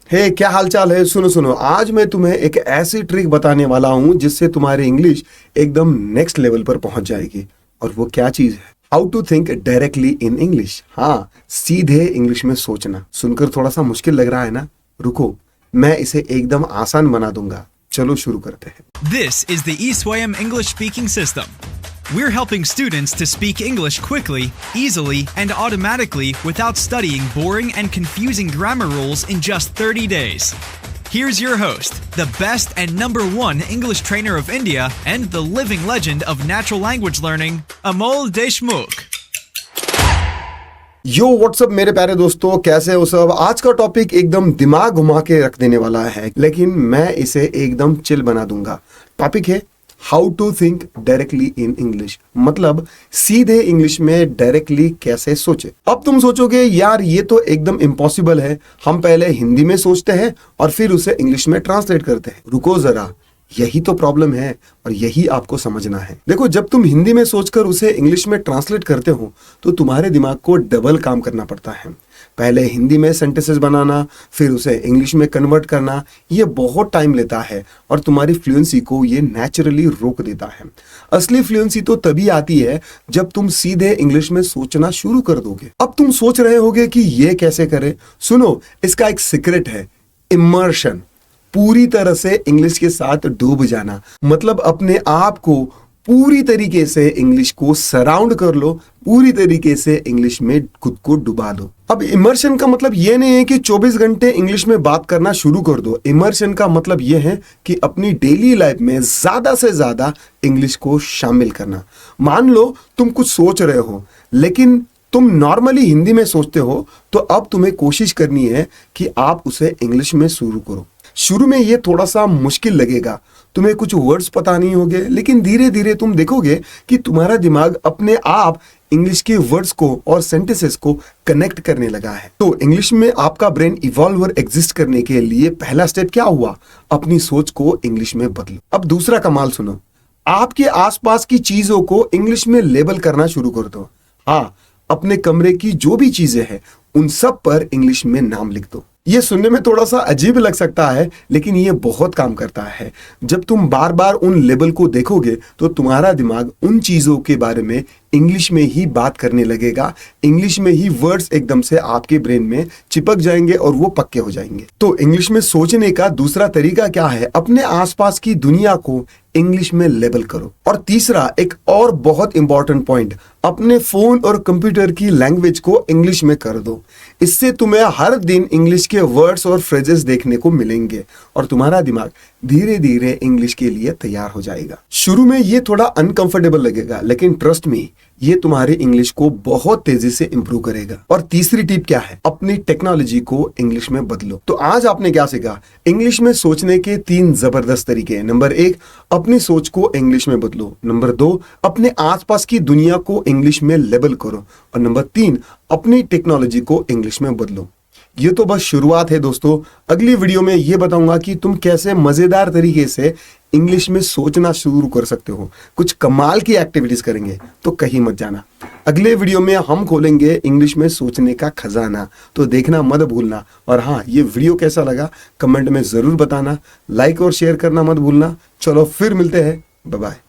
हे क्या हाल चाल है। सुनो सुनो, आज मैं तुम्हें एक ऐसी ट्रिक बताने वाला हूं जिससे तुम्हारी इंग्लिश एकदम नेक्स्ट लेवल पर पहुंच जाएगी। और वो क्या चीज है? How to think directly in English. हाँ, सीधे इंग्लिश में सोचना। सुनकर थोड़ा सा मुश्किल लग रहा है ना? रुको, मैं इसे एकदम आसान बना दूंगा। चलो शुरू करते हैं। This is the eSwayam English speaking system. We're helping students to speak English quickly, easily, and automatically without studying boring and confusing grammar rules in just 30 days. Here's your host, the best and #1 English trainer of India and the living legend of natural language learning, Amol Deshmukh. Yo WhatsApp मेरे प्यारे दोस्तों, कैसे हो सब? आज का topic एकदम दिमाग घुमा के रख देने वाला है, लेकिन मैं इसे एकदम चिल बना दूंगा। टॉपिक है how to think directly in English, मतलब सीधे इंग्लिश में डायरेक्टली कैसे सोचे। अब तुम सोचोगे यार ये तो एकदम इम्पॉसिबल है, हम पहले हिंदी में सोचते हैं और फिर उसे इंग्लिश में ट्रांसलेट करते हैं। रुको जरा, यही तो प्रॉब्लम है और यही आपको समझना है। देखो, जब तुम हिंदी में सोचकर उसे इंग्लिश में ट्रांसलेट करते हो तो तुम्हारे दिमाग को डबल काम करना पड़ता है। पहले हिंदी में सेंटेंसेस बनाना, फिर उसे इंग्लिश में कन्वर्ट करना, ये बहुत टाइम लेता है और तुम्हारी फ्लुएंसी को ये नेचुरली रोक देता है। असली फ्लुएंसी तो तभी आती है जब तुम सीधे इंग्लिश में सोचना शुरू कर दोगे। अब तुम सोच रहे होगे कि ये कैसे करें। सुनो, इसका एक सीक्रेट है, इमर्शन। पूरी तरह से इंग्लिश के साथ डूब जाना, मतलब अपने आप को पूरी तरीके से इंग्लिश को सराउंड कर लो, पूरी तरीके से इंग्लिश में खुद को डुबा दो। अब इमर्शन का मतलब ये नहीं है कि 24 घंटे इंग्लिश में बात करना शुरू कर दो। इमर्शन का मतलब ये है कि अपनी डेली लाइफ में ज्यादा से ज्यादा इंग्लिश को शामिल करना। मान लो तुम कुछ सोच रहे हो लेकिन तुम नॉर्मली हिंदी में सोचते हो, तो अब तुम्हें कोशिश करनी है कि आप उसे इंग्लिश में शुरू करो। शुरू में ये थोड़ा सा मुश्किल लगेगा, तुम्हें कुछ वर्ड्स पता नहीं होंगे, लेकिन धीरे धीरे तुम देखोगे कि तुम्हारा दिमाग अपने आप इंग्लिश के वर्ड्स को और सेंटेंसेस को कनेक्ट करने लगा है। तो इंग्लिश में आपका ब्रेन इवॉल्व और एग्जिस्ट करने के लिए पहला स्टेप क्या हुआ? अपनी सोच को इंग्लिश में बदलो। अब दूसरा कमाल सुनो, आपके आसपास की चीजों को इंग्लिश में लेबल करना शुरू कर दो। हाँ, अपने कमरे की जो भी चीजें हैं उन सब पर इंग्लिश में नाम लिख दो। ये सुनने में थोड़ा सा अजीब लग सकता है, लेकिन ये बहुत काम करता है। जब तुम बार बार उन लेबल को देखोगे तो तुम्हारा दिमाग उन चीजों के बारे में इंग्लिश में ही बात करने लगेगा। इंग्लिश में ही वर्ड्स एकदम से आपके ब्रेन में चिपक जाएंगे और वो पक्के हो जाएंगे। तो इंग्लिश में सोचने का दूसरा तरीका क्या है? अपने आसपास की दुनिया को इंग्लिश में लेबल करो। और तीसरा, एक और बहुत इंपॉर्टेंट पॉइंट, अपने फोन और कंप्यूटर की लैंग्वेज को इंग्लिश में कर दो। इससे तुम्हें हर दिन इंग्लिश के वर्ड्स और फ्रेजेस देखने को मिलेंगे और तुम्हारा दिमाग धीरे धीरे इंग्लिश के लिए तैयार हो जाएगा। शुरू में ये थोड़ा अनकंफर्टेबल लगेगा, लेकिन ट्रस्ट मी, ये तुम्हारी इंग्लिश को बहुत तेजी से इंप्रूव करेगा। और तीसरी टिप क्या है? अपनी टेक्नोलॉजी को इंग्लिश में बदलो। तो आज आपने क्या सीखा? इंग्लिश में सोचने के 3 जबरदस्त तरीके। नंबर 1, अपनी सोच को इंग्लिश में बदलो। नंबर 2, अपने आसपास की दुनिया को इंग्लिश में लेबल करो। और नंबर 3, अपनी टेक्नोलॉजी को इंग्लिश में बदलो। ये तो बस शुरुआत है दोस्तों। अगली वीडियो में ये बताऊंगा कि तुम कैसे मजेदार तरीके से इंग्लिश में सोचना शुरू कर सकते हो। कुछ कमाल की एक्टिविटीज करेंगे, तो कहीं मत जाना। अगले वीडियो में हम खोलेंगे इंग्लिश में सोचने का खजाना, तो देखना मत भूलना। और हाँ, ये वीडियो कैसा लगा कमेंट में जरूर बताना, लाइक और शेयर करना मत भूलना। चलो फिर मिलते हैं, बाय बाय।